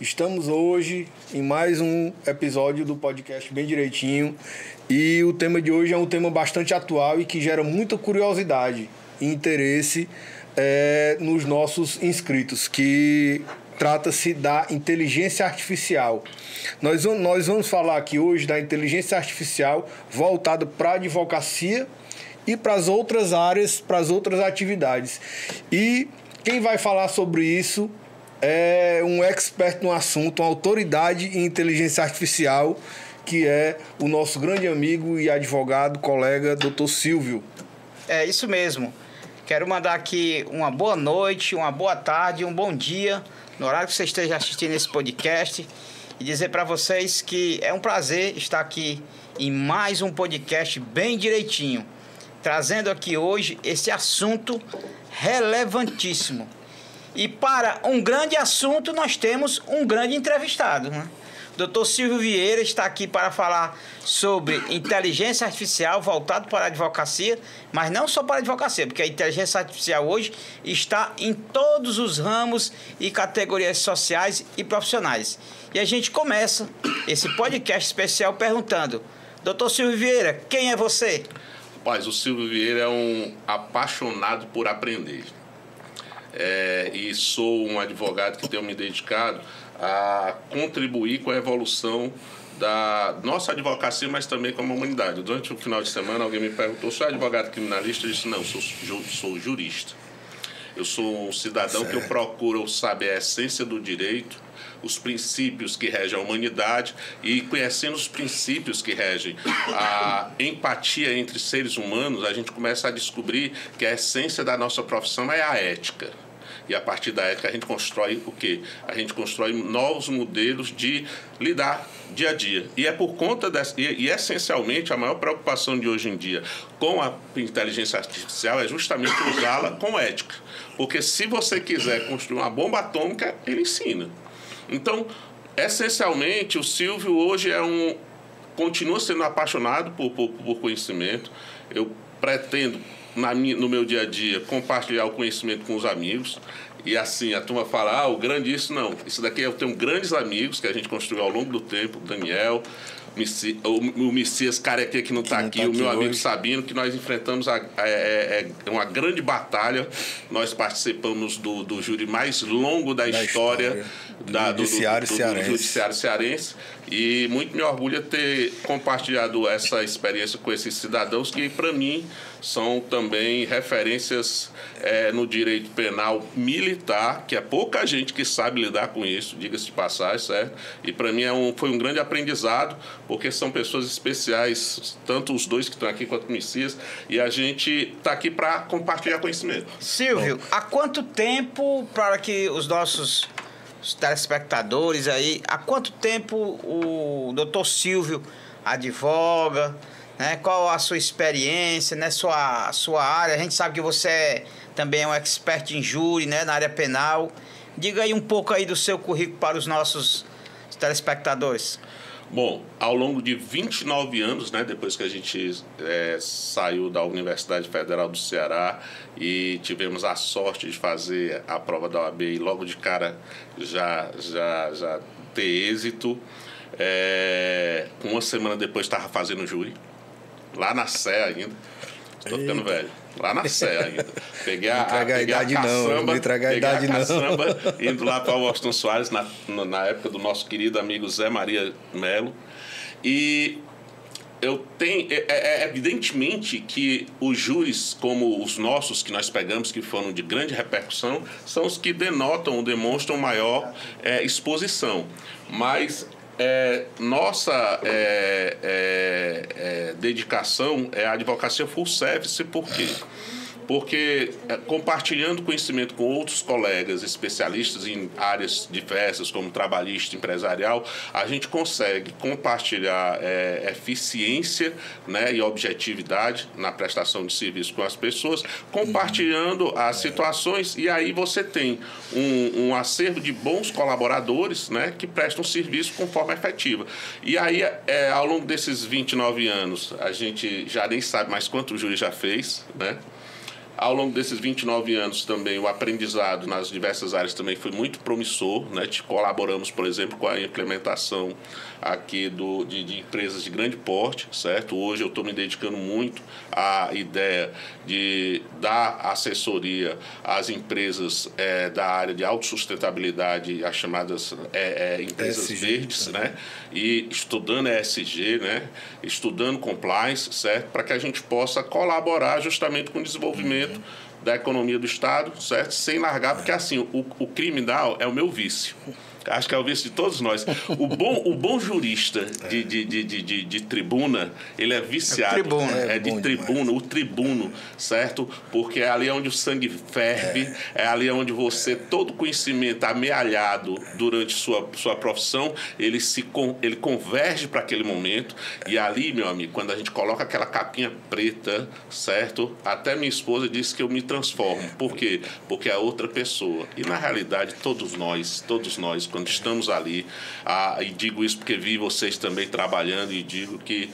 Estamos hoje em mais um episódio do podcast Bem Direitinho e o tema de hoje é um tema bastante atual e que gera muita curiosidade e interesse nos nossos inscritos, que trata-se da inteligência artificial. Nós vamos falar aqui hoje da inteligência artificial voltada para a advocacia e para as outras áreas, para as outras atividades. E quem vai falar sobre isso é um expert no assunto, uma autoridade em inteligência artificial, que é o nosso grande amigo e advogado, colega, Dr. Silvio. É isso mesmo. Quero mandar aqui uma boa noite, uma boa tarde, um bom dia, no horário que você esteja assistindo esse podcast, e dizer para vocês que é um prazer estar aqui em mais um podcast Bem Direitinho, trazendo aqui hoje esse assunto relevantíssimo. E para um grande assunto, nós temos um grande entrevistado, né? Dr. Silvio Vieira está aqui para falar sobre inteligência artificial voltado para a advocacia, mas não só para a advocacia, porque a inteligência artificial hoje está em todos os ramos e categorias sociais e profissionais. E a gente começa esse podcast especial perguntando: Dr. Silvio Vieira, quem é você? Rapaz, o Silvio Vieira é um apaixonado por aprender. E sou um advogado que tenho me dedicado a contribuir com a evolução da nossa advocacia, mas também com a humanidade. Durante o final de semana, alguém me perguntou: sou advogado criminalista? Eu disse: não, sou jurista. Eu sou um cidadão que eu procuro saber a essência do direito, os princípios que regem a humanidade, e conhecendo os princípios que regem a empatia entre seres humanos, a gente começa a descobrir que a essência da nossa profissão é a ética. E a partir da ética a gente constrói o quê? A gente constrói novos modelos de lidar dia a dia. E é por conta dessa... E essencialmente a maior preocupação de hoje em dia com a inteligência artificial é justamente usá-la com ética. Porque se você quiser construir uma bomba atômica, ele ensina. Então, essencialmente, o Silvio hoje continua sendo apaixonado por conhecimento. Eu pretendo, no meu dia a dia, compartilhar o conhecimento com os amigos. E assim, a turma fala: o grande isso, não. Isso daqui eu tenho grandes amigos que a gente construiu ao longo do tempo, o Daniel, o Messias Carequinha, que não está aqui, o meu amigo hoje, Sabino, que nós enfrentamos uma grande batalha. Nós participamos do júri mais longo da história do Judiciário Cearense. E muito me orgulha ter compartilhado essa experiência com esses cidadãos que, para mim, são também referências no direito penal militar, que é pouca gente que sabe lidar com isso, diga-se de passagem, certo? E para mim foi um grande aprendizado, porque são pessoas especiais, tanto os dois que estão aqui quanto o Messias, e a gente está aqui para compartilhar conhecimento. Silvio, há quanto tempo, para que os nossos telespectadores aí, há quanto tempo o Dr. Silvio advoga, né? Qual a sua experiência, né? Sua área? A gente sabe que você também é um expert em júri, né? Na área penal. Diga aí um pouco aí do seu currículo para os nossos telespectadores. Bom, ao longo de 29 anos, né, depois que a gente saiu da Universidade Federal do Ceará e tivemos a sorte de fazer a prova da OAB e logo de cara já ter êxito, uma semana depois estava fazendo júri, lá na Sé ainda. Estou ficando velho. Lá na Sé ainda. Peguei a caçamba, indo lá para o Washington Soares, na época do nosso querido amigo Zé Maria Melo. E eu tenho... evidentemente que os júris, como os nossos que nós pegamos, que foram de grande repercussão, são os que demonstram maior exposição. Mas... nossa dedicação é a advocacia full service. Por quê? Porque compartilhando conhecimento com outros colegas especialistas em áreas diversas, como trabalhista, empresarial, a gente consegue compartilhar eficiência, né, e objetividade na prestação de serviço com as pessoas, compartilhando as situações, e aí você tem um acervo de bons colaboradores, né, que prestam serviço com forma efetiva. E aí, ao longo desses 29 anos, a gente já nem sabe mais quanto o Júlio já fez, né? Ao longo desses 29 anos também, o aprendizado nas diversas áreas também foi muito promissor, né? Colaboramos, por exemplo, com a implementação aqui de empresas de grande porte, certo? Hoje eu estou me dedicando muito à ideia de dar assessoria às empresas da área de autossustentabilidade, as chamadas empresas ESG, verdes, né? E estudando ESG, né? Estudando compliance, certo? Para que a gente possa colaborar justamente com o desenvolvimento da economia do Estado, certo? Sem largar, porque assim, o criminal é o meu vício. Acho que é o vício de todos nós. O bom jurista de tribuna, ele é viciado. De tribuna, o tribuno, certo? Porque é ali onde o sangue ferve, é ali onde você, todo conhecimento amealhado durante sua profissão, ele converge para aquele momento. E ali, meu amigo, quando a gente coloca aquela capinha preta, certo? Até minha esposa disse que eu me transformo. Por quê? Porque é outra pessoa. E na realidade, todos nós, quando estamos ali, e digo isso porque vi vocês também trabalhando, e digo que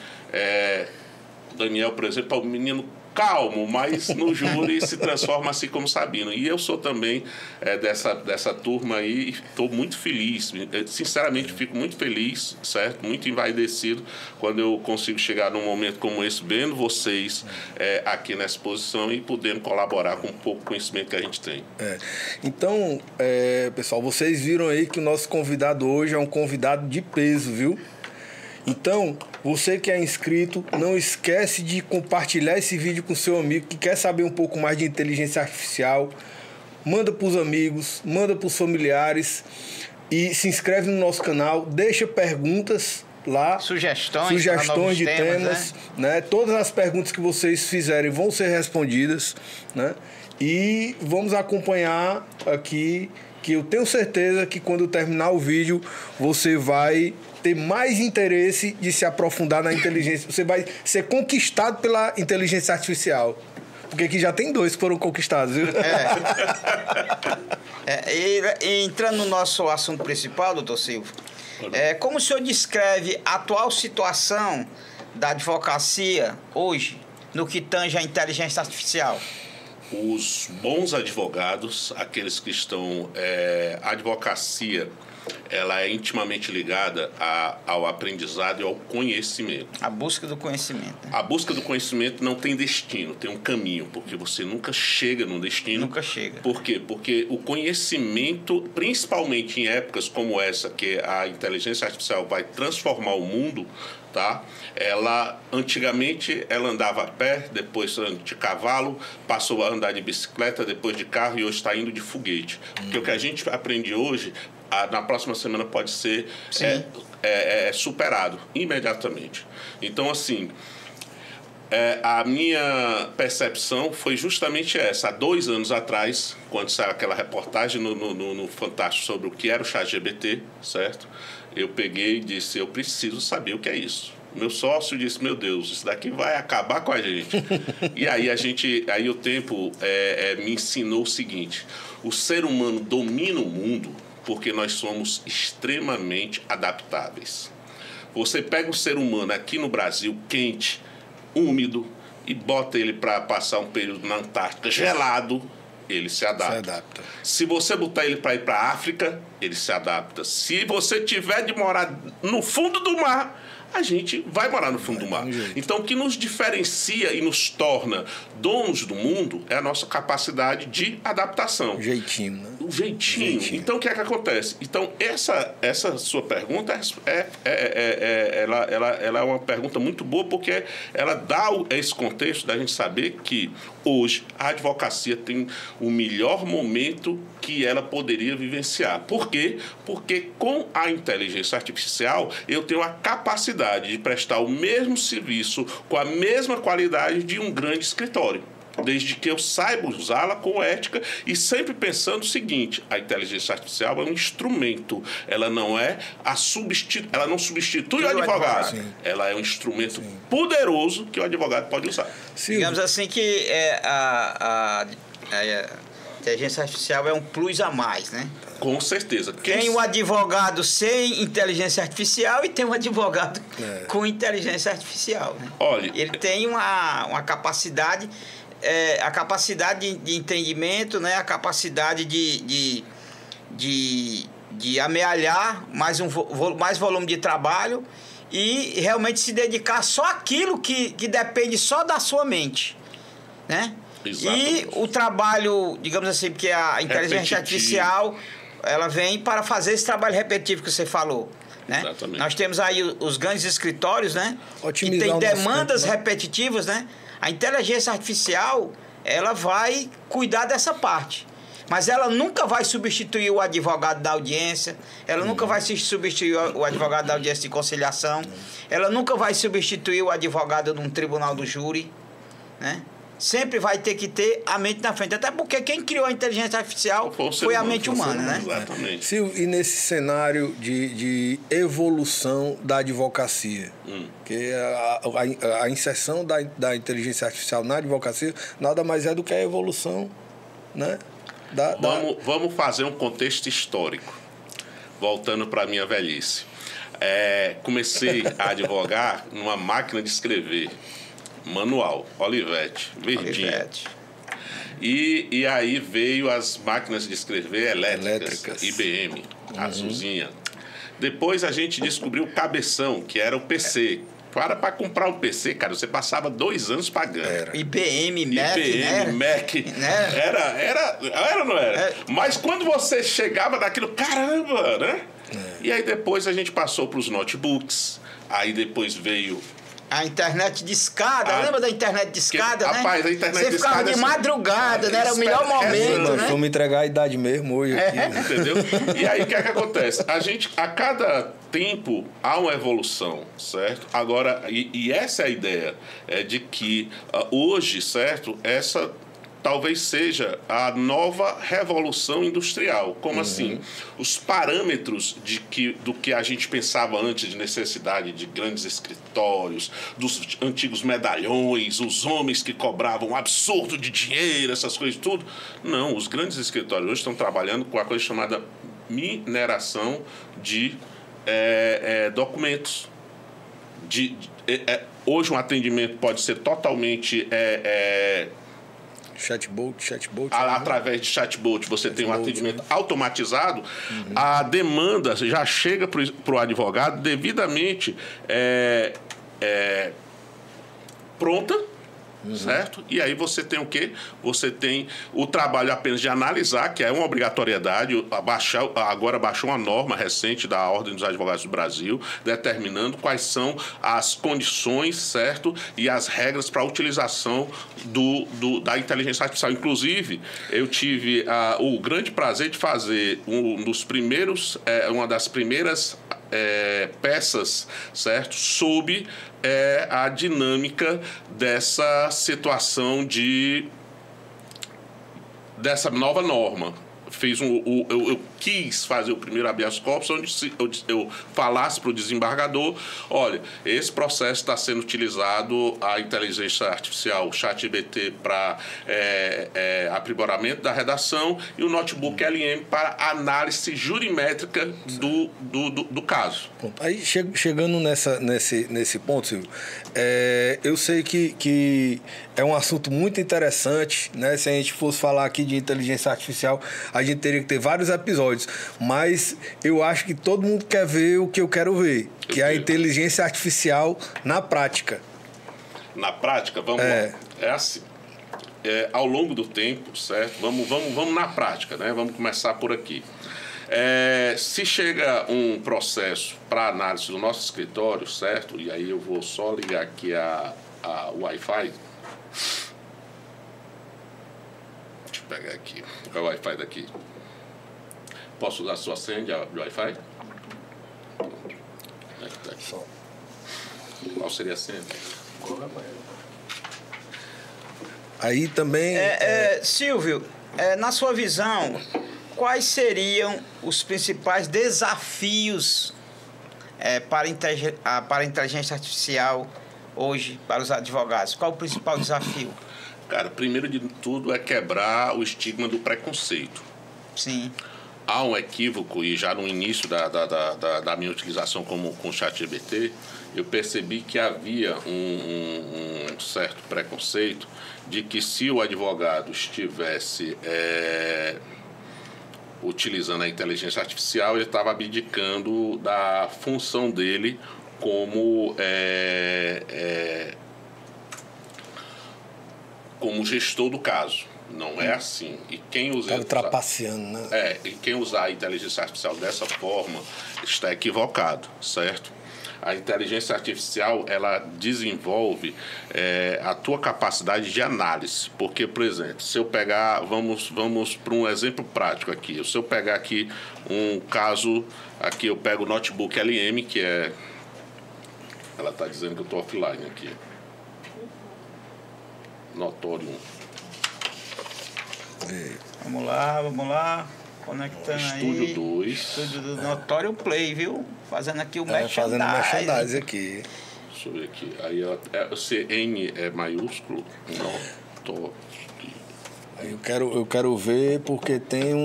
Daniel, por exemplo, é um menino calmo, mas no júri se transforma assim como Sabino. E eu sou também dessa turma aí, e estou muito feliz, sinceramente fico muito feliz, certo? Muito envaidecido quando eu consigo chegar num momento como esse, vendo vocês aqui nessa posição e podendo colaborar com o pouco conhecimento que a gente tem. Então, pessoal, vocês viram aí que o nosso convidado hoje é um convidado de peso, viu? Então, você que é inscrito, não esquece de compartilhar esse vídeo com seu amigo que quer saber um pouco mais de inteligência artificial. Manda para os amigos, manda para os familiares e se inscreve no nosso canal, deixa perguntas lá. Sugestões de temas, né? Todas as perguntas que vocês fizerem vão ser respondidas, né? E vamos acompanhar aqui, que eu tenho certeza que quando terminar o vídeo, você vai ter mais interesse de se aprofundar na inteligência. Você vai ser conquistado pela inteligência artificial. Porque aqui já tem 2 que foram conquistados, viu? E entrando no nosso assunto principal, doutor Silvio, como o senhor descreve a atual situação da advocacia hoje, no que tange a inteligência artificial? Os bons advogados, aqueles que estão... a advocacia, ela é intimamente ligada ao aprendizado e ao conhecimento. A busca do conhecimento. Né? A busca do conhecimento não tem destino, tem um caminho, porque você nunca chega no destino. Nunca chega. Por quê? Porque o conhecimento, principalmente em épocas como essa, que a inteligência artificial vai transformar o mundo, tá? Antigamente ela andava a pé, depois de cavalo, passou a andar de bicicleta, depois de carro, e hoje está indo de foguete. Porque o que a gente aprende hoje, na próxima semana pode ser superado imediatamente. Então, assim, a minha percepção foi justamente essa. Há 2 anos atrás, quando saiu aquela reportagem no Fantástico sobre o que era o ChatGPT, certo? Eu peguei e disse, eu preciso saber o que é isso. Meu sócio disse, meu Deus, isso daqui vai acabar com a gente. E aí o tempo me ensinou o seguinte: o ser humano domina o mundo porque nós somos extremamente adaptáveis. Você pega o ser humano aqui no Brasil, quente, úmido, e bota ele para passar um período na Antártica gelado, ele se adapta. Se você botar ele para ir para a África, ele se adapta. Se você tiver de morar no fundo do mar, a gente vai morar no fundo do mar. Então, o que nos diferencia e nos torna donos do mundo é a nossa capacidade de adaptação. O jeitinho, né? O jeitinho. Então, o que é que acontece? Então, essa sua pergunta ela é uma pergunta muito boa, porque ela dá esse contexto da gente saber que hoje a advocacia tem o melhor momento que ela poderia vivenciar. Por quê? Porque com a inteligência artificial eu tenho a capacidade de prestar o mesmo serviço com a mesma qualidade de um grande escritório. desde que eu saiba usá-la com ética e sempre pensando o seguinte: a inteligência artificial é um instrumento, ela não ela não substitui o advogado. Ela é um instrumento poderoso que o advogado pode usar. Digamos assim que a inteligência artificial é um plus a mais, né? Com certeza. Tem um advogado sem inteligência artificial e tem um advogado com inteligência artificial, né? Olha, ele tem uma capacidade, a capacidade de entendimento, né? A capacidade de amealhar mais volume de trabalho e realmente se dedicar só àquilo que depende só da sua mente, né? Exatamente. E o trabalho, digamos assim, porque a inteligência artificial ela vem para fazer esse trabalho repetitivo que você falou, né? Exatamente. Nós temos aí os grandes escritórios, né? Otimizar que tem o nosso demandas tempo, né? repetitivas, né? A inteligência artificial, ela vai cuidar dessa parte. Mas ela nunca vai substituir o advogado da audiência, ela nunca vai substituir o advogado da audiência de conciliação, ela nunca vai substituir o advogado num tribunal do júri, né? Sempre vai ter que ter a mente na frente. Até porque quem criou a inteligência artificial foi a mente humana, né? Exatamente. Silvio, e nesse cenário de evolução da advocacia, que a inserção da inteligência artificial na advocacia nada mais é do que a evolução, né? Vamos fazer um contexto histórico, voltando para a minha velhice. Comecei a advogar numa máquina de escrever manual, Olivetti, verdinha. E aí veio as máquinas de escrever elétricas. IBM, azulzinha. Depois a gente descobriu o cabeção, que era o PC. Para comprar um PC, cara, você passava 2 anos pagando. IBM, Mac, né? Era ou não era? Mas quando você chegava daquilo, caramba, né? E aí depois a gente passou para os notebooks, aí depois veio a internet de escada, lembra da internet de escada, né? Rapaz, a internet você de ficava escada, de madrugada, né? Era o melhor momento, né? Vamos entregar a idade mesmo hoje aqui. Entendeu? E aí, o que acontece? A cada tempo, há uma evolução, certo? Agora, e essa é a ideia, de que hoje, certo? Essa talvez seja a nova revolução industrial. Como assim? Os parâmetros do que a gente pensava antes de necessidade de grandes escritórios, dos antigos medalhões, os homens que cobravam um absurdo de dinheiro, essas coisas tudo. Não, os grandes escritórios hoje estão trabalhando com a coisa chamada mineração de documentos. Hoje um atendimento pode ser totalmente... Chatbot. Através de chatbot você tem um atendimento automatizado, a demanda já chega para o advogado devidamente pronta, certo? E aí você tem o quê? Você tem o trabalho apenas de analisar, que é uma obrigatoriedade. Agora baixou uma norma recente da Ordem dos Advogados do Brasil, determinando quais são as condições, certo? E as regras para a utilização da inteligência artificial. Inclusive, eu tive o grande prazer de fazer uma das primeiras peças, certo? Sob a dinâmica dessa situação dessa nova norma. Eu quis fazer o primeiro habeas corpus, onde eu falasse para o desembargador: olha, esse processo está sendo utilizado a inteligência artificial, o ChatGPT, para aprimoramento da redação e o notebook LM para análise jurimétrica do caso. Aí, chegando nesse ponto, Silvio, eu sei que é um assunto muito interessante, né? Se a gente fosse falar aqui de inteligência artificial, a gente teria que ter vários episódios, mas eu acho que todo mundo quer ver o que eu quero ver, que é a inteligência artificial na prática. Na prática, vamos lá. É assim, ao longo do tempo, certo? Vamos na prática, né? Vamos começar por aqui. Se chega um processo para análise do nosso escritório, certo? E aí eu vou só ligar aqui a Wi-Fi. Deixa eu pegar aqui o Wi-Fi daqui. Posso usar a sua senha de Wi-Fi? Qual seria a senha? Aí também... Silvio, na sua visão, quais seriam os principais desafios para a inteligência artificial hoje para os advogados? Qual o principal desafio? Cara, primeiro de tudo é quebrar o estigma do preconceito. Sim. Há um equívoco, e já no início da minha utilização com o ChatGPT, eu percebi que havia um certo preconceito de que se o advogado estivesse utilizando a inteligência artificial, ele estava abdicando da função dele como gestor do caso. Não é assim. E quem usa... Está trapaceando, né? E quem usar a inteligência artificial dessa forma está equivocado, certo? A inteligência artificial, ela desenvolve a tua capacidade de análise. Porque, por exemplo, se eu pegar... Vamos para um exemplo prático aqui. Se eu pegar aqui um caso... Aqui eu pego o notebook LM, que é... Ela está dizendo que eu estou offline aqui. Notorium. Vamos lá. Conectando Estúdio aí. 2. Estúdio do Notório Play, viu? Fazendo aqui o Fazendo merchandising aqui. Deixa eu ver aqui. Aí o CN é maiúsculo? Não. Aí eu quero ver porque tem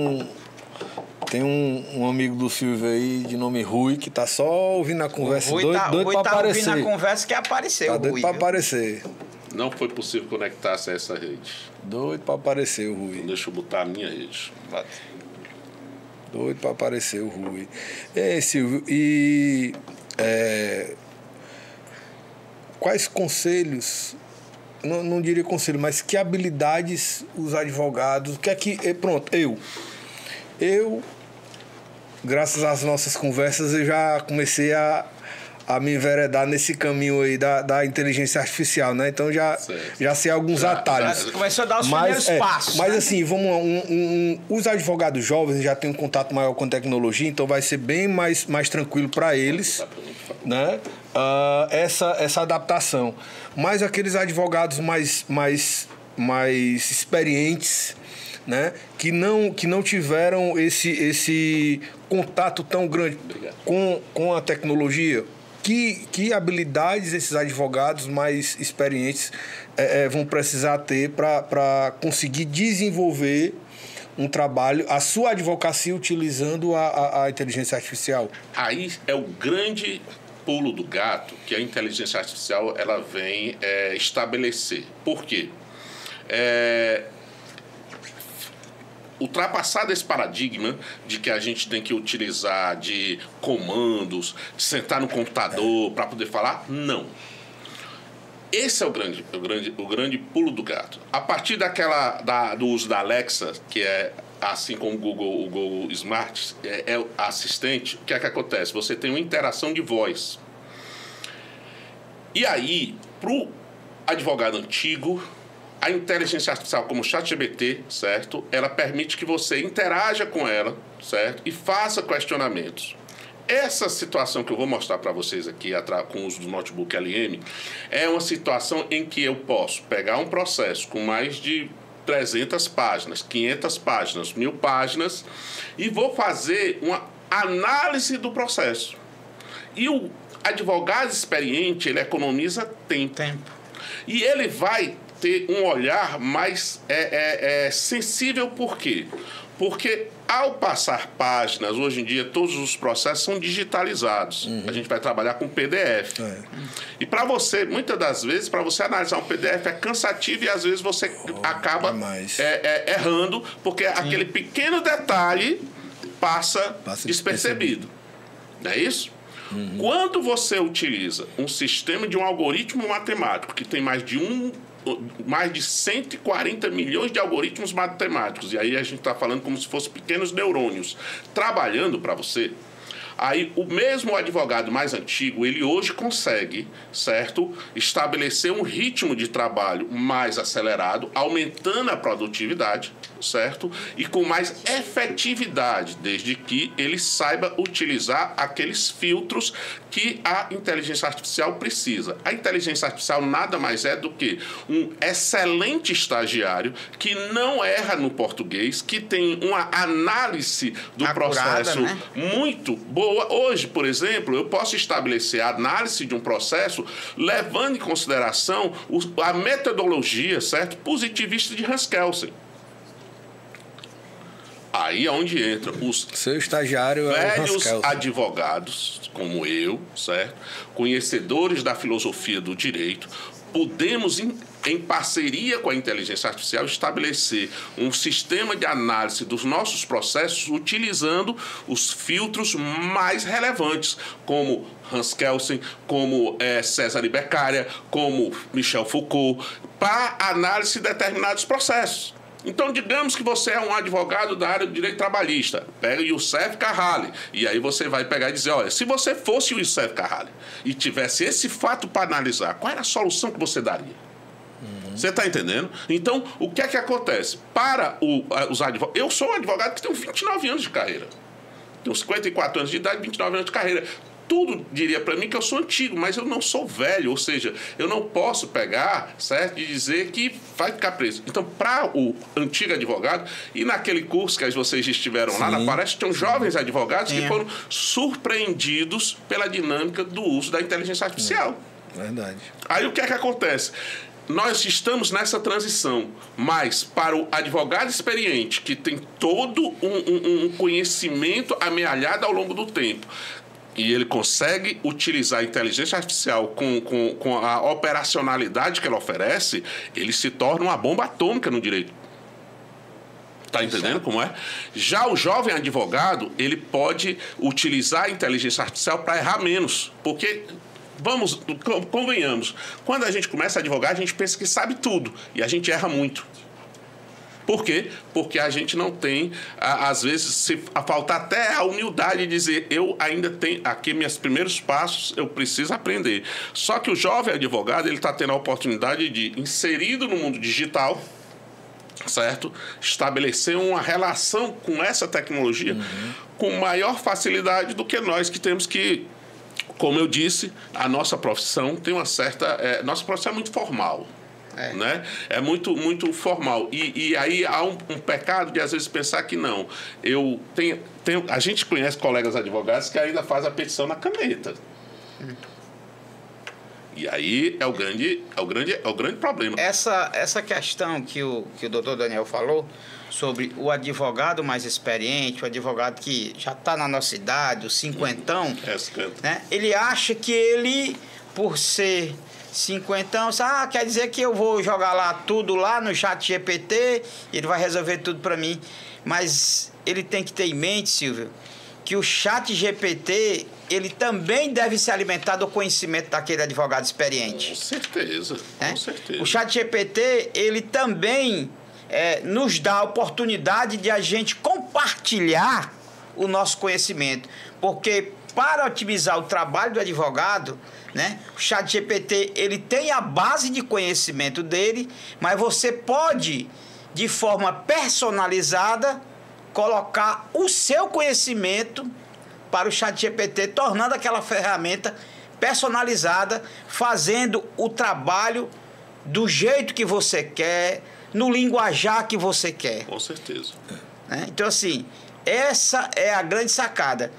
um amigo do Silvio aí de nome Rui que tá só ouvindo a conversa. Doido pra aparecer. Ouvindo a conversa que apareceu. Tá doido pra aparecer. Não foi possível conectar-se a essa rede. Doido pra aparecer o Rui. Então, deixa eu botar a minha rede. Doido pra aparecer o Rui. Silvio, quais conselhos, não diria conselho, mas que habilidades os advogados... Eu, graças às nossas conversas, eu já comecei a me enveredar nesse caminho aí da inteligência artificial, né? Então já sei alguns atalhos. Já começou a dar os primeiros passos. Mas né? assim, vamos lá, os advogados jovens já têm um contato maior com tecnologia, então vai ser bem mais tranquilo para eles, né? Essa adaptação. Mas aqueles advogados mais experientes, né? Que não tiveram esse contato tão grande com a tecnologia. Que habilidades esses advogados mais experientes vão precisar ter para conseguir desenvolver um trabalho, a sua advocacia utilizando a inteligência artificial? Aí é o grande pulo do gato que a inteligência artificial ela vem estabelecer. Por quê? Ultrapassado esse paradigma de que a gente tem que utilizar de comandos, de sentar no computador para poder falar, não. Esse é o grande pulo do gato. A partir do uso da Alexa, que é assim como o Google Smart, é o assistente, o que é que acontece? Você tem uma interação de voz. E aí, para o advogado antigo, a inteligência artificial como o ChatGPT, certo? Ela permite que você interaja com ela, certo? E faça questionamentos. Essa situação que eu vou mostrar para vocês aqui com o uso do notebook LM é uma situação em que eu posso pegar um processo com mais de 300 páginas, 500 páginas, 1000 páginas e vou fazer uma análise do processo. E o advogado experiente, ele economiza tempo. E ele vai ter um olhar mais sensível. Por quê? Porque ao passar páginas, hoje em dia todos os processos são digitalizados. A gente vai trabalhar com PDF. E para você, muitas das vezes, para você analisar um PDF é cansativo e às vezes você acaba errando, porque aquele pequeno detalhe passa despercebido. Não é isso? Quando você utiliza um sistema de um algoritmo matemático que tem mais de 140 milhões de algoritmos matemáticos, e aí a gente está falando como se fossem pequenos neurônios trabalhando para você, Aí, o mesmo advogado mais antigo, ele hoje consegue, certo, estabelecer um ritmo de trabalho mais acelerado, aumentando a produtividade, certo, e com mais efetividade, desde que ele saiba utilizar aqueles filtros que a inteligência artificial precisa. A inteligência artificial nada mais é do que um excelente estagiário que não erra no português, que tem uma análise do processo, né, muito boa. Hoje, por exemplo, eu posso estabelecer a análise de um processo levando em consideração a metodologia, certo, positivista de Hans Kelsen. Aí é onde entra os seu estagiário velhos advogados, como eu, certo? Conhecedores da filosofia do direito, podemos, em parceria com a inteligência artificial, estabelecer um sistema de análise dos nossos processos utilizando os filtros mais relevantes, como Hans Kelsen, como César Beccaria, como Michel Foucault, para análise de determinados processos. Então, digamos que você é um advogado da área do direito trabalhista. Pega o Youssef Carrali. E aí você vai pegar e dizer, olha, se você fosse o Youssef Carrali e tivesse esse fato para analisar, qual era a solução que você daria? Você está entendendo? Então, o que é que acontece? Para os advogados... Eu sou um advogado que tem 29 anos de carreira. Tenho 54 anos de idade, 29 anos de carreira. Tudo diria para mim que eu sou antigo, mas eu não sou velho, ou seja, eu não posso pegar, certo, e dizer que vai ficar preso. Então, para o antigo advogado, e naquele curso que vocês estiveram lá na palestra, tinham jovens advogados que foram surpreendidos pela dinâmica do uso da inteligência artificial. Verdade. Aí o que é que acontece? Nós estamos nessa transição, mas para o advogado experiente, que tem todo um conhecimento amealhado ao longo do tempo, e ele consegue utilizar a inteligência artificial com a operacionalidade que ela oferece, ele se torna uma bomba atômica no direito. Está entendendo como é? Já o jovem advogado, ele pode utilizar a inteligência artificial para errar menos. Porque, convenhamos, quando a gente começa a advogar, a gente pensa que sabe tudo. E a gente erra muito. Por quê? Porque a gente não tem, às vezes, falta até a humildade de dizer, eu ainda tenho aqui meus primeiros passos, eu preciso aprender. Só que o jovem advogado, ele está tendo a oportunidade de, inserido no mundo digital, certo? Estabelecer uma relação com essa tecnologia com maior facilidade do que nós que temos que, como eu disse, a nossa profissão tem uma certa... nossa profissão é muito formal. Né? É muito, muito formal. E aí há um pecado de, às vezes, pensar que não. A gente conhece colegas advogados que ainda fazem a petição na caneta. E aí é o grande problema. Essa questão que o doutor Daniel falou sobre o advogado mais experiente, o advogado que já está na nossa idade, o cinquentão, né? Ele acha que ele, por ser cinquentão, quer dizer que eu vou jogar lá tudo lá no ChatGPT, ele vai resolver tudo para mim. Mas ele tem que ter em mente, Silvio, que o ChatGPT, ele também deve se alimentar do conhecimento daquele advogado experiente. Com certeza, com certeza. O ChatGPT, ele também nos dá a oportunidade de a gente compartilhar o nosso conhecimento. Porque para otimizar o trabalho do advogado, né, o ChatGPT, ele tem a base de conhecimento dele, mas você pode, de forma personalizada, colocar o seu conhecimento para o ChatGPT, tornando aquela ferramenta personalizada, fazendo o trabalho do jeito que você quer, no linguajar que você quer. Com certeza. Então, assim, essa é a grande sacada.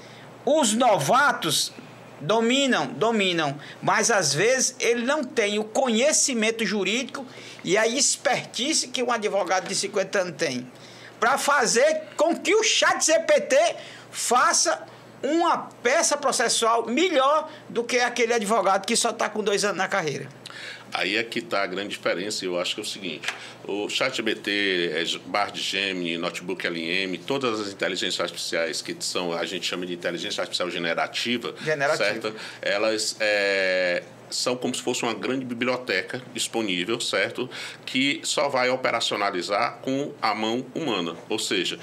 Os novatos dominam, mas às vezes ele não tem o conhecimento jurídico e a expertise que um advogado de 50 anos tem para fazer com que o ChatGPT faça uma peça processual melhor do que aquele advogado que só está com 2 anos na carreira. Aí é que está a grande diferença, e eu acho que é o seguinte: o ChatGPT, Bard Gemini, Notebook LM, todas as inteligências artificiais que são, a gente chama de inteligência artificial generativa. Certo? Elas são como se fosse uma grande biblioteca disponível, certo? Que só vai operacionalizar com a mão humana. Ou seja,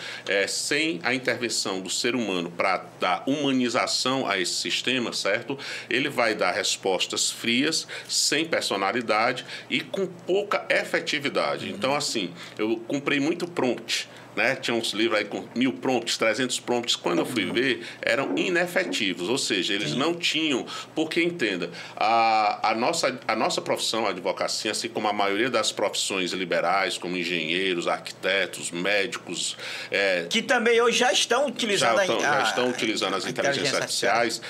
sem a intervenção do ser humano para dar humanização a esse sistema, certo? Ele vai dar respostas frias, sem personalidade e com pouca efetividade. Então, assim, eu comprei muito prompt, né? Tinha uns livros aí com 1000 prompts, 300 prompts. Quando eu fui ver, eram inefetivos. Ou seja, eles não tinham... Porque, entenda, a nossa profissão, a advocacia, assim como a maioria das profissões liberais, como engenheiros, arquitetos, médicos... que também hoje já estão utilizando já estão utilizando as inteligências artificiais.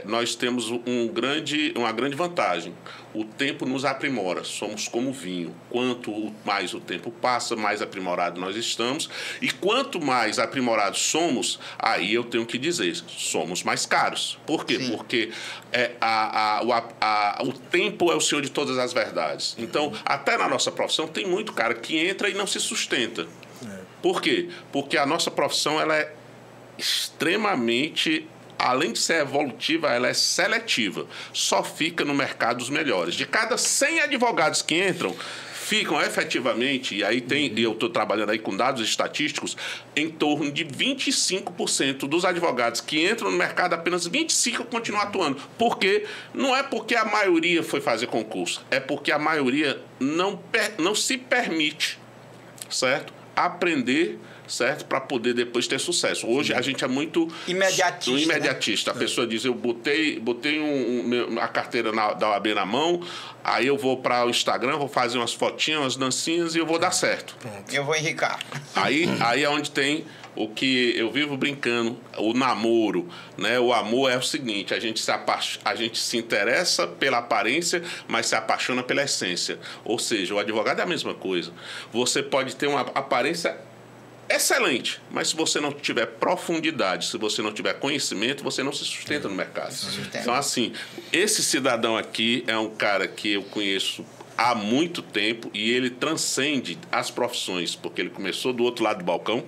Nós temos uma grande vantagem. O tempo nos aprimora, somos como vinho. Quanto mais o tempo passa, mais aprimorado nós estamos. E quanto mais aprimorados somos, aí eu tenho que dizer, somos mais caros. Por quê? Sim. Porque o tempo é o senhor de todas as verdades. Então, até na nossa profissão, tem muito cara que entra e não se sustenta. Por quê? Porque a nossa profissão ela é extremamente... Além de ser evolutiva, ela é seletiva. Só fica no mercado os melhores. De cada 100 advogados que entram, ficam efetivamente, e aí eu estou trabalhando aí com dados estatísticos, em torno de 25% dos advogados que entram no mercado, apenas 25% continuam atuando. Por quê? Não é porque a maioria foi fazer concurso, é porque a maioria não se permite, certo? Aprender, certo? Para poder depois ter sucesso. Hoje a gente é muito... imediatista. Né? A pessoa diz, eu botei a carteira da OAB na mão, aí eu vou para o Instagram, vou fazer umas fotinhas, umas dancinhas e eu vou dar certo. Eu vou enricar. Aí é onde tem o que eu vivo brincando, o namoro, né? O amor é o seguinte, a gente se interessa pela aparência, mas se apaixona pela essência. Ou seja, o advogado é a mesma coisa. Você pode ter uma aparência excelente, mas se você não tiver profundidade, se você não tiver conhecimento, você não se sustenta no mercado. Então, assim, esse cidadão aqui é um cara que eu conheço há muito tempo e ele transcende as profissões, porque ele começou do outro lado do balcão,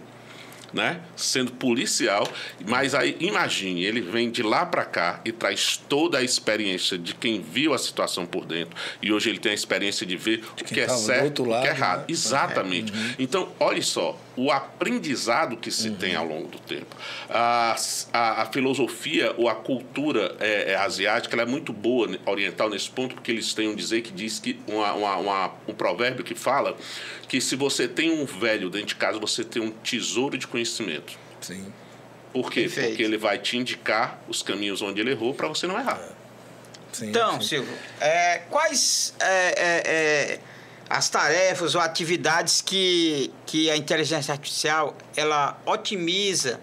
né? Sendo policial, mas aí imagine, ele vem de lá para cá e traz toda a experiência de quem viu a situação por dentro e hoje ele tem a experiência de ver o que é certo, o que é errado. Né? Exatamente. Então, olha só, o aprendizado que se tem ao longo do tempo. A filosofia ou a cultura asiática ela é muito boa, oriental, nesse ponto, porque eles têm um dizer que diz que um provérbio que fala que se você tem um velho dentro de casa, você tem um tesouro de conhecimento. Sim. Por quê? Perfeito. Porque ele vai te indicar os caminhos onde ele errou para você não errar. Sim, então, sim. Silvio, quais as tarefas ou atividades que a inteligência artificial ela otimiza,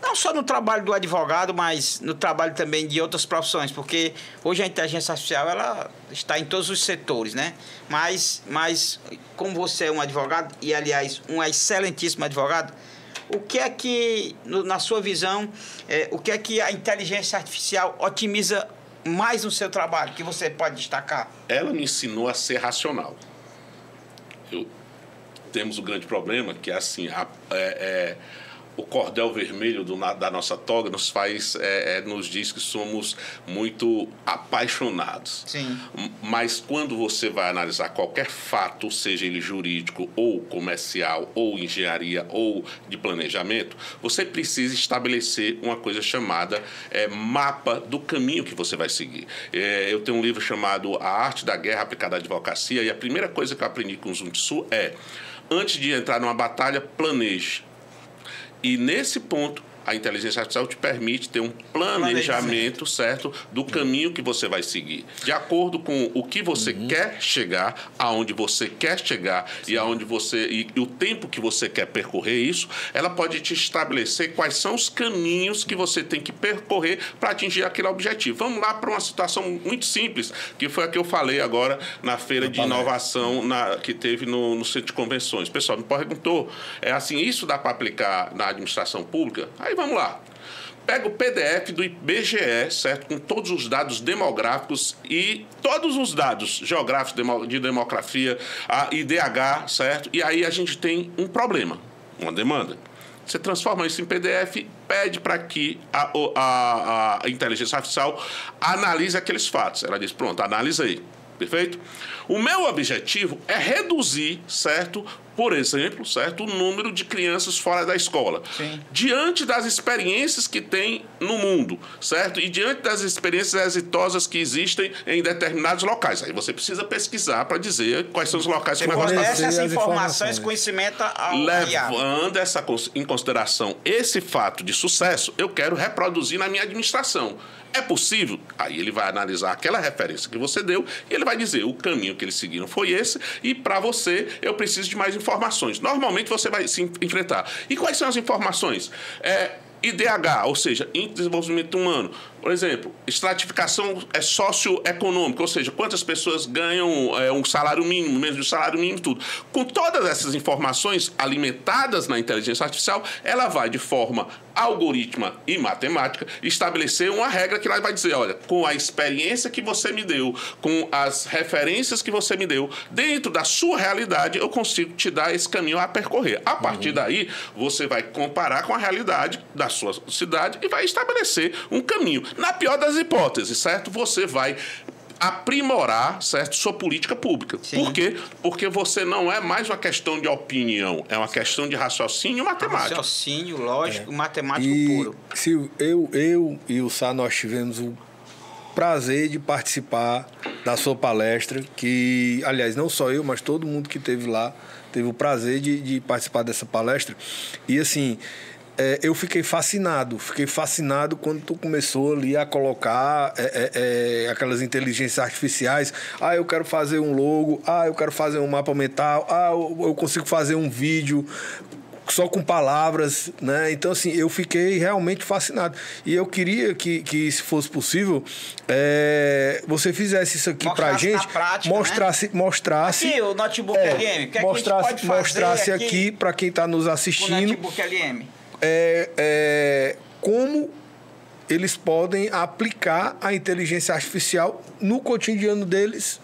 não só no trabalho do advogado, mas no trabalho também de outras profissões, porque hoje a inteligência artificial ela está em todos os setores, né? Mas como você é um advogado, e aliás, um excelentíssimo advogado, o que é que, na sua visão, o que é que a inteligência artificial otimiza mais no seu trabalho, que você pode destacar? Ela me ensinou a ser racional. Temos um grande problema, que é assim, o cordel vermelho da nossa toga nos diz que somos muito apaixonados. Sim. Mas quando você vai analisar qualquer fato, seja ele jurídico ou comercial, ou engenharia, ou de planejamento, você precisa estabelecer uma coisa chamada mapa do caminho que você vai seguir. Eu tenho um livro chamado A Arte da Guerra Aplicada à Advocacia, e a primeira coisa que eu aprendi com o Sun Tzu antes de entrar numa batalha, planeje. E nesse ponto, a inteligência artificial te permite ter um planejamento certo do caminho que você vai seguir, de acordo com o que você quer chegar, aonde você quer chegar e o tempo que você quer percorrer isso, ela pode te estabelecer quais são os caminhos que você tem que percorrer para atingir aquele objetivo. Vamos lá para uma situação muito simples, que foi a que eu falei agora na feira de inovação que teve no Centro de Convenções. O pessoal me perguntou, isso dá para aplicar na administração pública? Aí vamos lá. Pega o PDF do IBGE, certo? Com todos os dados demográficos e todos os dados geográficos de demografia, a IDH, certo? E aí a gente tem um problema, uma demanda. Você transforma isso em PDF, pede para que a inteligência artificial analise aqueles fatos. Ela diz, pronto, analisei. Perfeito? O meu objetivo é reduzir, certo? Por exemplo, certo? O número de crianças fora da escola. Sim. Diante das experiências que tem no mundo, certo? E diante das experiências exitosas que existem em determinados locais. Aí você precisa pesquisar para dizer quais são os locais que vai Fornece acontecer. essas informações, conhecimento ao IA. Levando em consideração esse fato de sucesso, eu quero reproduzir na minha administração. É possível? Aí ele vai analisar aquela referência que você deu e ele vai dizer o caminho que eles seguiram foi esse e para você eu preciso de mais informações. Normalmente você vai se enfrentar. E quais são as informações? IDH, ou seja, Índice de Desenvolvimento Humano. Por exemplo, estratificação socioeconômica, ou seja, quantas pessoas ganham um salário mínimo, menos de um salário mínimo, tudo. Com todas essas informações alimentadas na inteligência artificial, ela vai, de forma algorítmica e matemática, estabelecer uma regra que ela vai dizer, olha, com a experiência que você me deu, com as referências que você me deu, dentro da sua realidade, eu consigo te dar esse caminho a percorrer. A partir daí, você vai comparar com a realidade da sua cidade e vai estabelecer um caminho. Na pior das hipóteses, certo? Você vai aprimorar, certo, sua política pública. Sim. Por quê? Porque você não é mais uma questão de opinião, é uma questão de raciocínio matemático. Raciocínio, lógico, matemático puro. Silvio, eu e o Sá, nós tivemos o prazer de participar da sua palestra, que, aliás, não só eu, mas todo mundo que esteve lá teve o prazer de participar dessa palestra. E, assim, eu fiquei fascinado quando tu começou ali a colocar aquelas inteligências artificiais. Eu quero fazer um logo, eu quero fazer um mapa mental, eu consigo fazer um vídeo só com palavras, né? Então, assim, eu fiquei realmente fascinado. E eu queria que se fosse possível, você fizesse isso aqui pra gente. Prática, mostrasse. Aqui, o Notebook LM. O que mostrasse aqui para quem está nos assistindo. O Notebook LM. Como eles podem aplicar a inteligência artificial no cotidiano deles.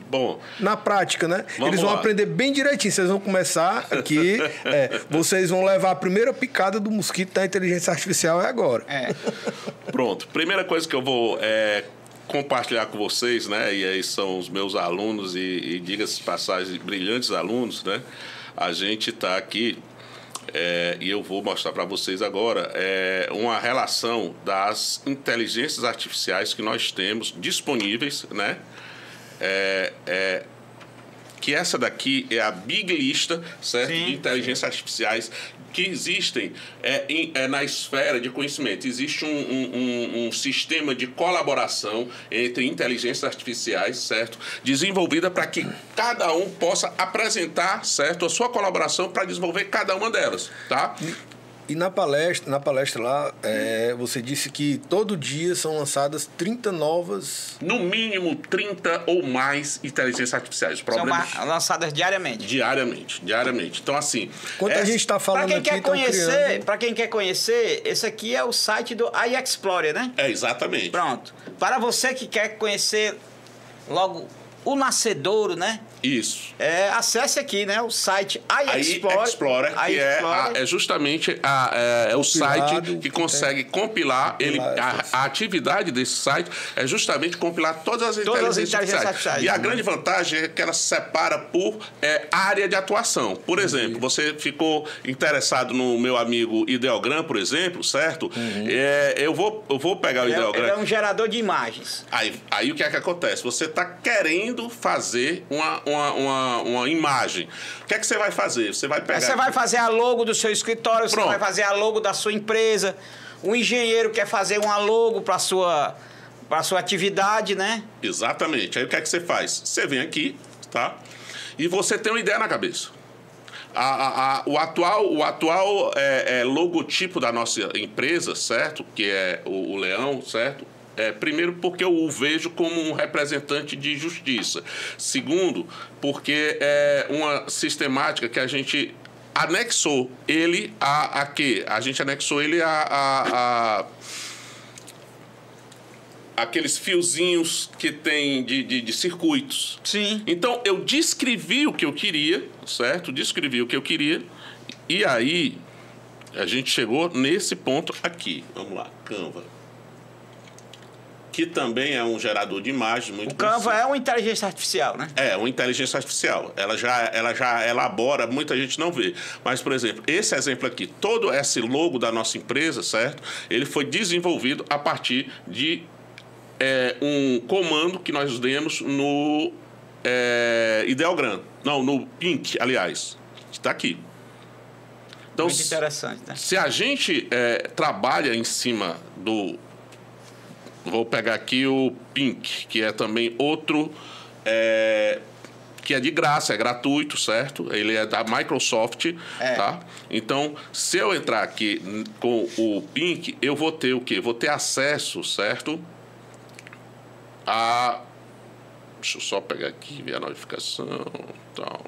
Bom, na prática, né? Eles vão lá. aprender bem direitinho. Vocês vão começar aqui. Vocês vão levar a primeira picada do mosquito da inteligência artificial agora. Pronto. Primeira coisa que eu vou compartilhar com vocês, né? E aí são os meus alunos e diga-se de passagem, brilhantes alunos, né? A gente está aqui e eu vou mostrar para vocês agora uma relação das inteligências artificiais que nós temos disponíveis, né? Que essa daqui é a big lista, certo? De inteligências artificiais que existem na esfera de conhecimento. Existe um sistema de colaboração entre inteligências artificiais, certo? Desenvolvida para que cada um possa apresentar, certo, a sua colaboração para desenvolver cada uma delas, tá? E na palestra lá, você disse que todo dia são lançadas 30 novas... No mínimo 30 ou mais inteligências artificiais. São lançadas diariamente. Diariamente. Então, assim... Quanto a gente está falando aqui... Para quem quer conhecer, esse aqui é o site do iExplorer, né? Exatamente. Pronto. Para você que quer conhecer logo o nascedouro, né? Isso. Acesse aqui, né? O site iExplorer, que é justamente o site que consegue compilar. A atividade desse site é justamente compilar todas as inteligências artificiais. E a grande vantagem é que ela se separa por área de atuação. Por exemplo, você ficou interessado no meu amigo Ideogram, por exemplo, certo? Eu vou pegar o Ideogram. Ele é um gerador de imagens. Aí o que é que acontece? Você está querendo fazer uma imagem. O que é que você vai fazer? Você vai pegar... Você vai fazer a logo do seu escritório, você vai fazer a logo da sua empresa. O engenheiro quer fazer uma logo para sua atividade, né? Exatamente. Aí o que é que você faz? Você vem aqui, tá? E você tem uma ideia na cabeça. O atual logotipo da nossa empresa, certo? Que é o leão, certo? Primeiro, porque eu o vejo como um representante de justiça. Segundo, porque é uma sistemática que a gente anexou ele a quê? A gente anexou ele a aqueles fiozinhos que tem de circuitos. Sim. Então, eu descrevi o que eu queria, certo? Descrevi o que eu queria. E aí, A gente chegou nesse ponto aqui. Vamos lá, Canva. Que também é um gerador de imagens muito O Canva é uma inteligência artificial, né? É, uma inteligência artificial. Ela já elabora, muita gente não vê. Mas, por exemplo, esse exemplo aqui, todo esse logo da nossa empresa, certo? Ele foi desenvolvido a partir de um comando que nós demos no Ideogram. Não, no Pink, aliás. Está aqui. Então, muito interessante, né? Se a gente trabalha em cima do... Vou pegar aqui o Pink, que é também outro que é de graça, é gratuito, certo? Ele é da Microsoft, tá? Então, se eu entrar aqui com o Pink, eu vou ter o quê? Vou ter acesso, certo? Deixa eu só pegar aqui, ver a notificação e tal.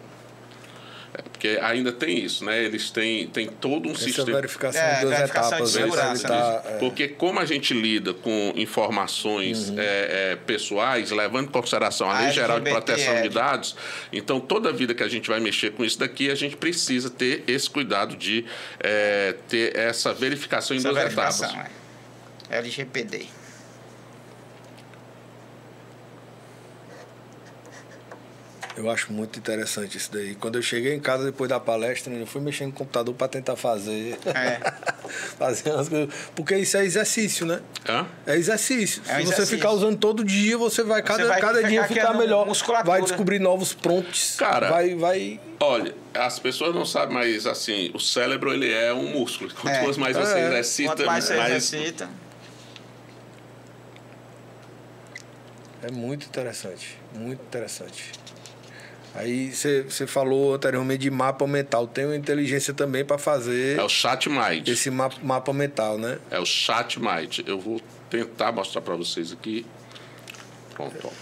Porque ainda tem isso, né? Eles têm todo um sistema... Essa verificação em duas etapas. De segurança, Porque como a gente lida com informações pessoais, levando em consideração a Lei Geral de Proteção de Dados, então toda vida que a gente vai mexer com isso daqui, a gente precisa ter esse cuidado de ter essa verificação em duas etapas. LGPD. Eu acho muito interessante isso daí. Quando eu cheguei em casa depois da palestra, eu fui mexendo no computador para tentar fazer. Fazer umas coisas. Porque isso é exercício, né? É exercício. Se você ficar usando todo dia, você vai cada dia ficar melhor. Vai descobrir novos prompts. Cara, vai... Olha, as pessoas não sabem, mas assim, o cérebro ele é um músculo. Quanto mais você exercita, quanto mais você exercita. É muito interessante. Muito interessante. Aí você falou anteriormente de mapa mental. Tem uma inteligência também para fazer... É o ChatMind. Esse mapa mental, né? É o ChatMind. Eu vou tentar mostrar para vocês aqui. Pronto.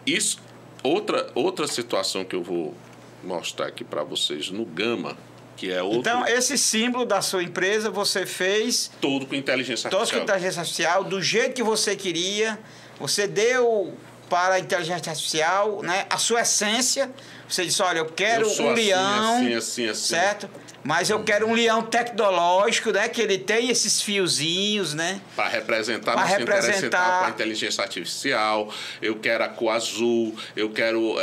Isso, outra situação que eu vou mostrar aqui para vocês no Gama, que é outro... Então, esse símbolo da sua empresa você fez... Todo com inteligência artificial. Todo com inteligência artificial, do jeito que você queria. Você deu... para a inteligência artificial, né? A sua essência. Você disse, olha, eu quero um leão, assim. certo? Mas eu quero um leão tecnológico, né? Que ele tem esses fiozinhos, né? Para representar nosso interesse central com a inteligência artificial. Eu quero a cor azul, eu quero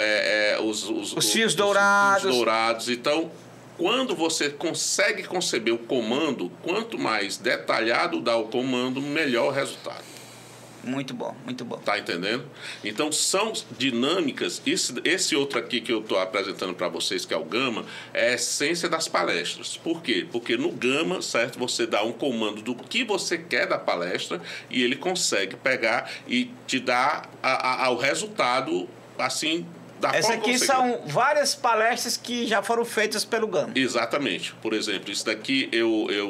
os fios dourados. Fios dourados. Então, quando você consegue conceber o comando, quanto mais detalhado dá o comando, melhor o resultado. Muito bom, muito bom. Tá entendendo? Então, são dinâmicas. Esse outro aqui que eu estou apresentando para vocês, que é o Gama, é a essência das palestras. Por quê? Porque no Gama, certo, você dá um comando do que você quer da palestra e ele consegue pegar e te dar o resultado, assim... Essa aqui são várias palestras que já foram feitas pelo Gama. Exatamente. Por exemplo, isso daqui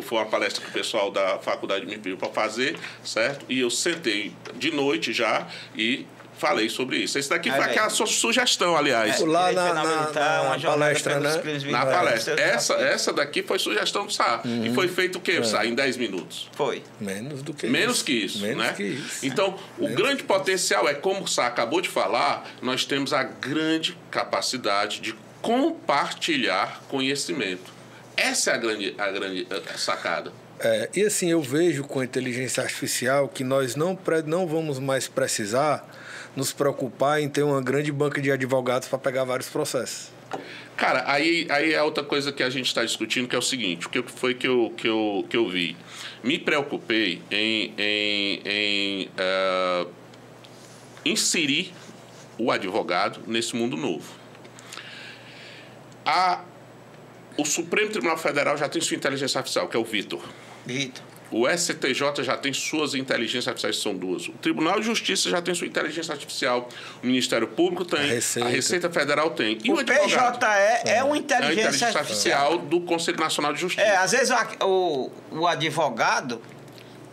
foi uma palestra que o pessoal da faculdade me pediu para fazer, certo? E eu sentei de noite já e falei sobre isso. Esse daqui foi aquela sua sugestão, aliás. Lá na palestra, né? Na palestra. Essa daqui foi sugestão do Sá. E foi feito o quê, Sá? Em 10 minutos. Foi. Menos do que Menos isso. que isso, Menos né? que isso. Então, o grande potencial é, como o Sá acabou de falar, nós temos a grande capacidade de compartilhar conhecimento. Essa é a grande sacada. E assim, eu vejo com a inteligência artificial que nós não vamos mais precisar nos preocupar em ter uma grande banca de advogados para pegar vários processos. Cara, aí é outra coisa que a gente está discutindo, que é o seguinte: o que foi que eu vi? Me preocupei em inserir o advogado nesse mundo novo. O Supremo Tribunal Federal já tem sua inteligência artificial, que é o Vitor. O STJ já tem suas inteligências artificiais, são duas. O Tribunal de Justiça já tem sua inteligência artificial. O Ministério Público tem. A Receita Federal tem. E o PJE é uma inteligência artificial do Conselho Nacional de Justiça. Às vezes o advogado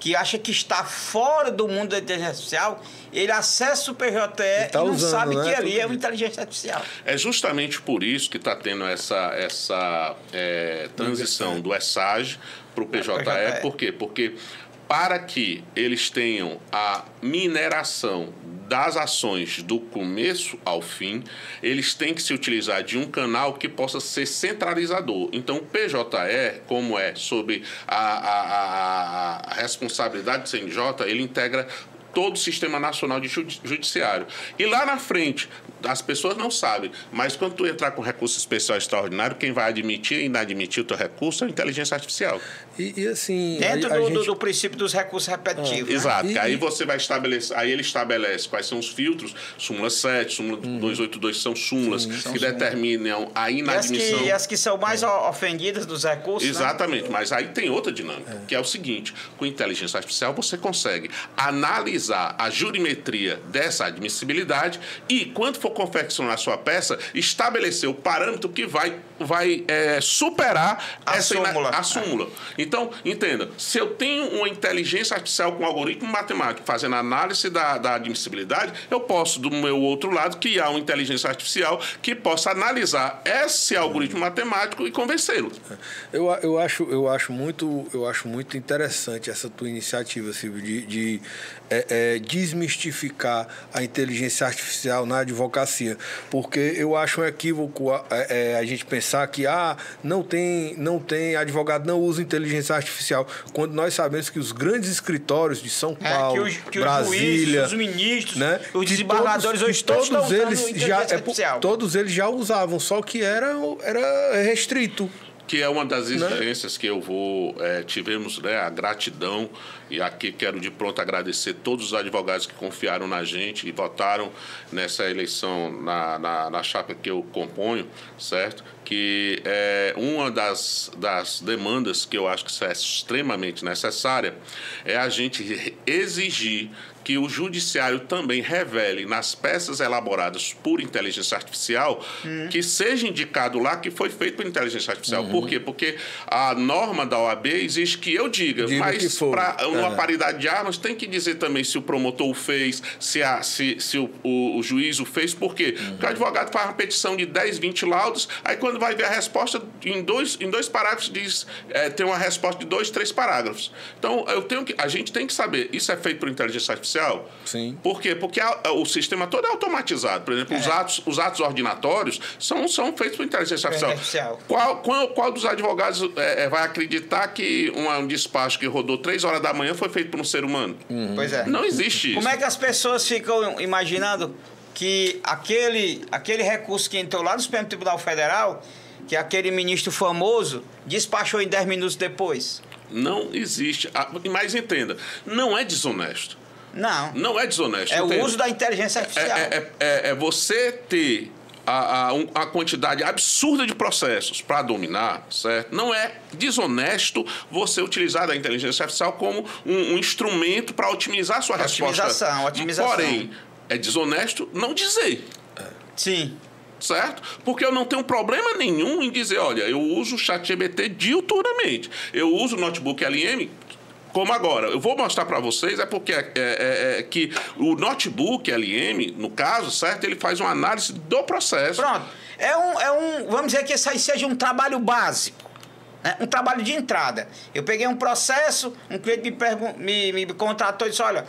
que acha que está fora do mundo da inteligência artificial, ele acessa o PJE e não sabe que ali é uma inteligência artificial. É justamente por isso que está tendo essa transição do ESAG para o PJE. Por quê? Porque para que eles tenham a mineração das ações do começo ao fim, eles têm que se utilizar de um canal que possa ser centralizador. Então, o PJE, como é sobre a responsabilidade do CNJ, ele integra todo o Sistema Nacional de Judiciário. E lá na frente, as pessoas não sabem, mas quando tu entrar com recurso especial extraordinário, quem vai admitir e inadmitir o teu recurso é a inteligência artificial. E assim... Dentro do princípio dos recursos repetitivos. Exato. Aí você vai estabelecer... Aí ele estabelece quais são os filtros, súmula 7, súmula 282 são súmulas que determinam a inadmissão. E as que são mais ofendidas dos recursos. Exatamente. Né? Mas aí tem outra dinâmica, que é o seguinte. Com inteligência artificial, você consegue analisar a jurimetria dessa admissibilidade e, quando for confeccionar a sua peça, estabelecer o parâmetro que vai superar a súmula. Então, entenda, se eu tenho uma inteligência artificial com algoritmo matemático fazendo análise da admissibilidade, eu posso, do meu outro lado, criar uma inteligência artificial que possa analisar esse algoritmo matemático e convencê-lo. Eu acho muito interessante essa tua iniciativa, Silvio, de desmistificar a inteligência artificial na advocacia, porque eu acho um equívoco a gente pensar que não tem advogado não usa inteligência artificial, quando nós sabemos que os grandes escritórios de São Paulo, que Brasília, os ministros, né, os desembargadores hoje todos todos eles já usavam, só que era restrito. Que é uma das exigências que eu vou... tivemos, né, a gratidão, e aqui quero de pronto agradecer todos os advogados que confiaram na gente e votaram nessa eleição na chapa que eu componho, certo? Que é uma das demandas que eu acho que é extremamente necessária é a gente exigir que o judiciário também revele nas peças elaboradas por inteligência artificial que seja indicado lá que foi feito por inteligência artificial. Por quê? Porque a norma da OAB exige que eu diga mas para uma paridade de armas tem que dizer também se o promotor o fez, se o juiz o fez. Por quê? Porque o advogado faz uma petição de 10, 20 laudos, aí quando vai ver a resposta, em dois parágrafos diz, tem uma resposta de 2, 3 parágrafos. Então, a gente tem que saber, isso é feito por inteligência artificial? Sim. Por quê? Porque o sistema todo é automatizado. Por exemplo, os atos ordinatórios são feitos por inteligência artificial. Qual dos advogados vai acreditar que um despacho que rodou 3 horas da manhã foi feito por um ser humano? Pois é. Não existe isso. Como é que as pessoas ficam imaginando que aquele recurso que entrou lá no Supremo Tribunal Federal, que aquele ministro famoso despachou em 10 minutos depois? Não existe. Mas entenda, não é desonesto. Não é desonesto. É o uso da inteligência artificial. É você ter a quantidade absurda de processos para dominar, certo? Não é desonesto você utilizar a inteligência artificial como um instrumento para otimizar a sua resposta. Otimização. Porém, é desonesto não dizer. Sim. Certo? Porque eu não tenho problema nenhum em dizer, olha, eu uso o ChatGPT diuturnamente. Eu uso o notebook LM como agora. Eu vou mostrar para vocês, porque que o notebook LM, no caso, certo? Ele faz uma análise do processo. Pronto. Vamos dizer que isso aí seja um trabalho básico. Né? Um trabalho de entrada. Eu peguei um processo, um cliente me contratou e disse, olha,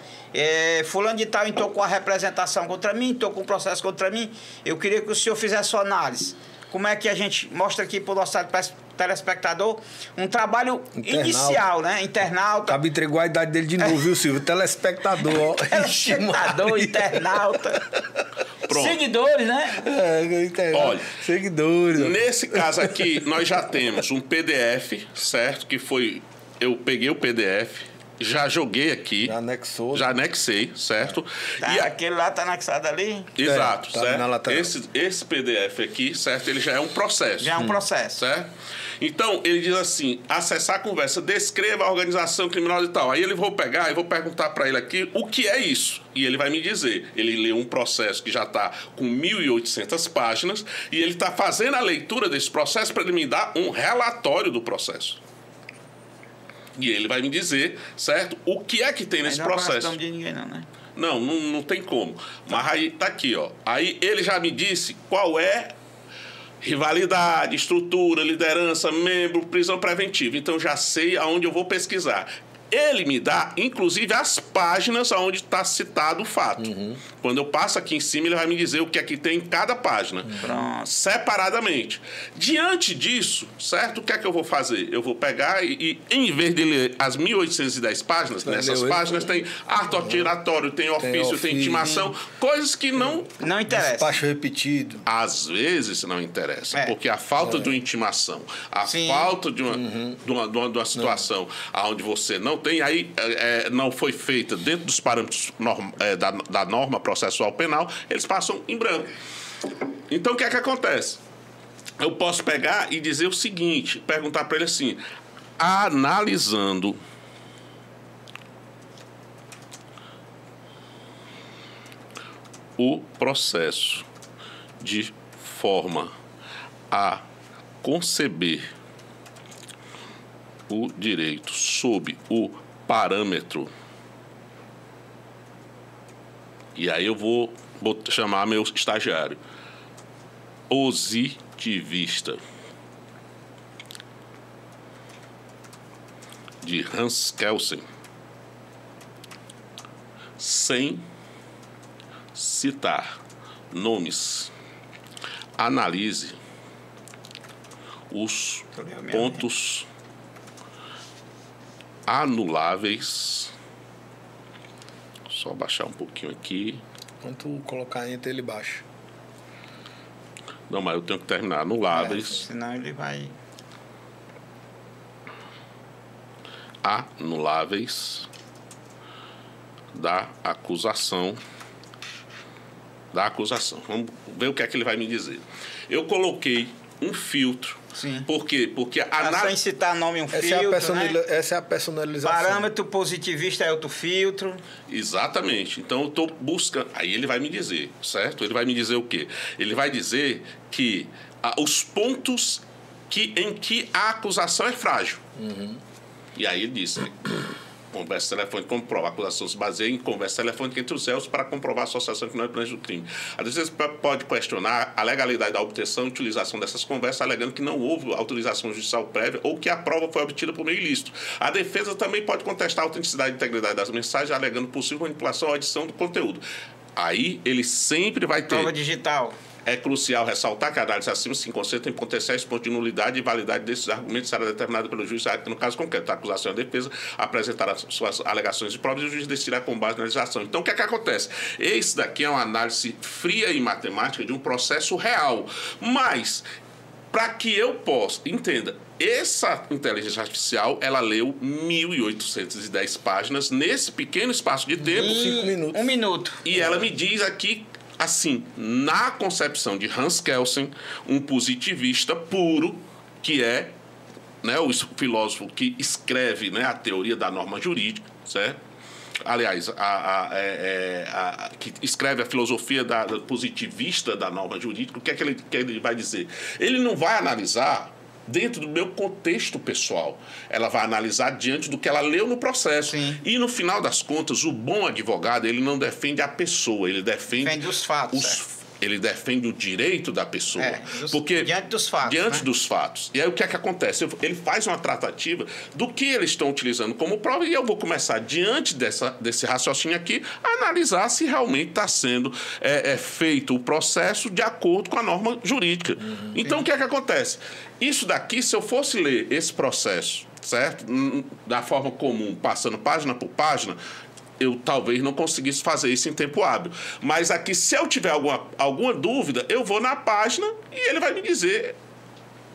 fulano de tal entrou com a representação contra mim, entrou com o processo contra mim, eu queria que o senhor fizesse sua análise. Como é que a gente mostra aqui para o nosso telespectador um trabalho inicial, né? Internauta. Acaba entregou a idade dele de novo, viu, Silvio? Telespectador. Telespectador, internauta. Pronto. Seguidores, né? Olha, seguidores. Nesse caso aqui, nós já temos um PDF, certo? Que foi... Eu peguei o PDF... Já joguei aqui. Já anexei, certo? E aquele lá tá anexado ali? Exato, tá certo? Na lateral. Esse PDF aqui, certo? Ele já é um processo. Já é um processo. Certo? Então, ele diz assim, acessar a conversa, descreva a organização criminosa e tal. Aí ele vou pegar e vou perguntar para ele aqui o que é isso. E ele vai me dizer. Ele leu um processo que já está com 1.800 páginas e ele está fazendo a leitura desse processo para ele me dar um relatório do processo. E ele vai me dizer, certo? O que é que tem nesse processo? Não de ninguém, não, né? Não tem como. Mas aí tá aqui, ó. Aí ele já me disse qual é rivalidade, estrutura, liderança, membro, prisão preventiva. Então já sei aonde eu vou pesquisar. Ele me dá, inclusive, as páginas onde está citado o fato. Quando eu passo aqui em cima, ele vai me dizer o que é que tem em cada página, separadamente. Diante disso, certo? O que é que eu vou fazer? Eu vou pegar e em vez de ler as 1.810 páginas, nessas páginas tem ato alteratório, tem ofício, tem intimação, coisas que não interessa. Despacho repetido. Às vezes não interessa, porque a falta de uma intimação, a falta de uma situação onde você não tem, aí não foi feita dentro dos parâmetros da norma processual penal, eles passam em branco. Então, o que é que acontece? Eu posso pegar e dizer o seguinte, perguntar para ele assim, analisando o processo de forma a conceber o direito sob o parâmetro. E aí eu vou chamar meu estagiário. Positivista. De Hans Kelsen. Sem citar nomes. Analise os pontos anuláveis. Só baixar um pouquinho aqui. Quando tu colocar entre ele baixa. Não, mas eu tenho que terminar. Anuláveis. Senão ele vai... Anuláveis da acusação. Vamos ver o que é que ele vai me dizer. Eu coloquei um filtro. Sim. Por quê? Porque sem citar nome, filtro, essa é a personalização. Parâmetro positivista é outro filtro. Exatamente. Então, eu estou buscando... Aí ele vai me dizer, certo? Ele vai me dizer o quê? Ele vai dizer que os pontos em que a acusação é frágil. E aí ele disse... Conversa telefônica comprova. A acusação se baseia em conversa telefônica entre os réus para comprovar a associação que não é plano do crime. Às vezes pode questionar a legalidade da obtenção e utilização dessas conversas, alegando que não houve autorização judicial prévia ou que a prova foi obtida por meio ilícito. A defesa também pode contestar a autenticidade e integridade das mensagens, alegando possível manipulação ou adição do conteúdo. Aí ele sempre vai ter... Prova digital. É crucial ressaltar que a análise acima se concentra em potenciais pontos de nulidade e validade desses argumentos será determinada pelo juiz, no caso concreto, a acusação e a defesa apresentará suas alegações de provas e o juiz decidirá com base na legislação. Então, o que é que acontece? Esse daqui é uma análise fria e matemática de um processo real. Mas, para que eu possa... Entenda, essa inteligência artificial, ela leu 1.810 páginas nesse pequeno espaço de tempo. 5 minutos. 1 minuto. E ela me diz aqui... Assim, na concepção de Hans Kelsen, um positivista puro, que é, né, o filósofo que escreve, né, a teoria da norma jurídica, certo? Aliás, que escreve a filosofia positivista da norma jurídica, o que é que ele vai dizer? Ele não vai analisar dentro do meu contexto pessoal. Ela vai analisar diante do que ela leu no processo. Sim. E, no final das contas, o bom advogado, ele não defende a pessoa, ele defende os fatos. Ele defende o direito da pessoa. Porque diante dos fatos. Diante dos fatos. E aí, o que é que acontece? Ele faz uma tratativa do que eles estão utilizando como prova e eu vou começar, diante desse raciocínio aqui, a analisar se realmente está sendo feito o processo de acordo com a norma jurídica. Então, o que é que acontece? Isso daqui, se eu fosse ler esse processo, certo? Da forma comum, passando página por página, eu talvez não conseguisse fazer isso em tempo hábil. Mas aqui, se eu tiver alguma dúvida, eu vou na página e ele vai me dizer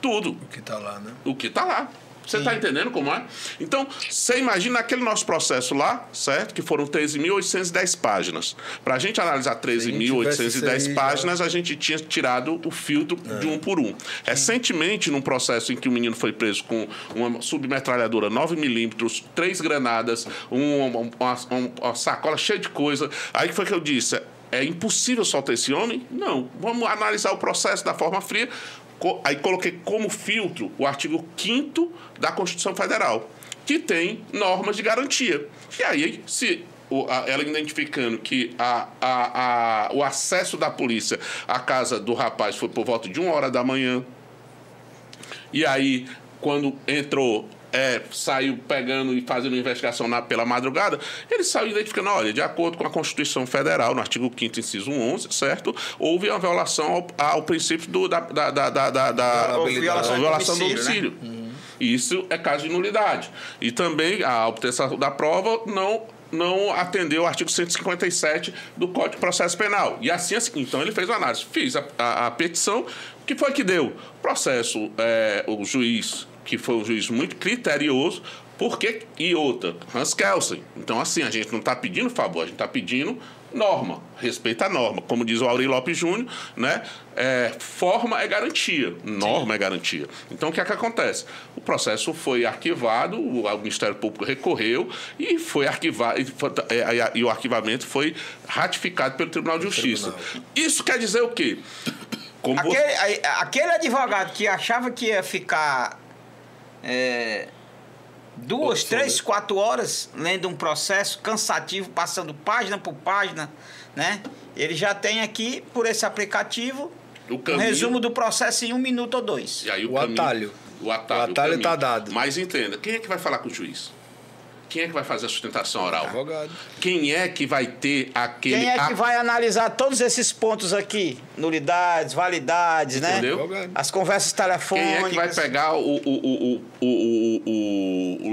tudo. O que está lá, né? O que está lá. Você está entendendo como é? Então, você imagina aquele nosso processo lá, certo? Que foram 13.810 páginas. Para a gente analisar 13.810 páginas, a gente tinha tirado o filtro de um por um. Recentemente, num processo em que o menino foi preso com uma submetralhadora 9mm, 3 granadas, uma sacola cheia de coisa, aí foi que eu disse, é impossível soltar esse homem? Não. Vamos analisar o processo da forma fria. Aí coloquei como filtro o artigo 5º da Constituição Federal, que tem normas de garantia. E aí, se ela identificando que o acesso da polícia à casa do rapaz foi por volta de 1h da manhã, e aí, quando entrou saiu pegando e fazendo uma investigação pela madrugada, ele saiu identificando, olha, de acordo com a Constituição Federal, no artigo 5º, inciso 11, certo? Houve uma violação ao princípio da violação do domicílio. Né? Isso é caso de nulidade. E também a obtenção da prova não atendeu ao artigo 157 do Código de Processo Penal. E assim, então ele fez uma análise. Fiz a petição, que foi que deu? Processo, o juiz, que foi um juiz muito criterioso, e outra, Hans Kelsen. Então, assim, a gente não está pedindo favor, a gente está pedindo norma, respeita a norma. Como diz o Aurí Lopes Júnior, né? Forma é garantia, norma é garantia. Então, o que é que acontece? O processo foi arquivado, o Ministério Público recorreu e foi arquivado, e o arquivamento foi ratificado pelo Tribunal de Justiça. Isso quer dizer o quê? Aquele advogado que achava que ia ficar 2, 3, 4 horas lendo um processo cansativo, passando página por página, né? Ele já tem aqui, por esse aplicativo, um resumo do processo em 1 minuto ou 2. E aí o atalho. O atalho está dado. Mas entenda, quem é que vai falar com o juiz? Quem é que vai fazer a sustentação oral? Advogado. Quem é que vai ter aquele... Quem é que vai analisar todos esses pontos aqui? Nulidades, validades, entendeu? Né? As conversas telefônicas. Quem é que vai pegar o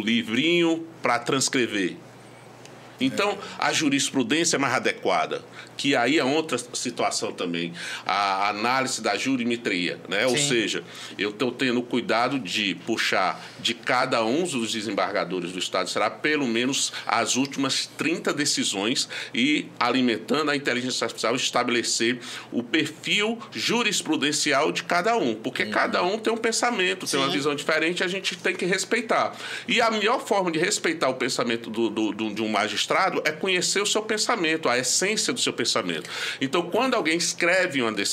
livrinho para transcrever? Então, a jurisprudência é mais adequada, que aí é outra situação também, a análise da jurimetria, né? Ou seja, eu estou tendo cuidado de puxar de cada um dos desembargadores do Estado, será pelo menos as últimas 30 decisões e alimentando a inteligência artificial estabelecer o perfil jurisprudencial de cada um, porque cada um tem um pensamento, tem uma visão diferente, a gente tem que respeitar. E a melhor forma de respeitar o pensamento de um magistrado é conhecer o seu pensamento, a essência do seu pensamento. Então, quando alguém escreve uma decisão,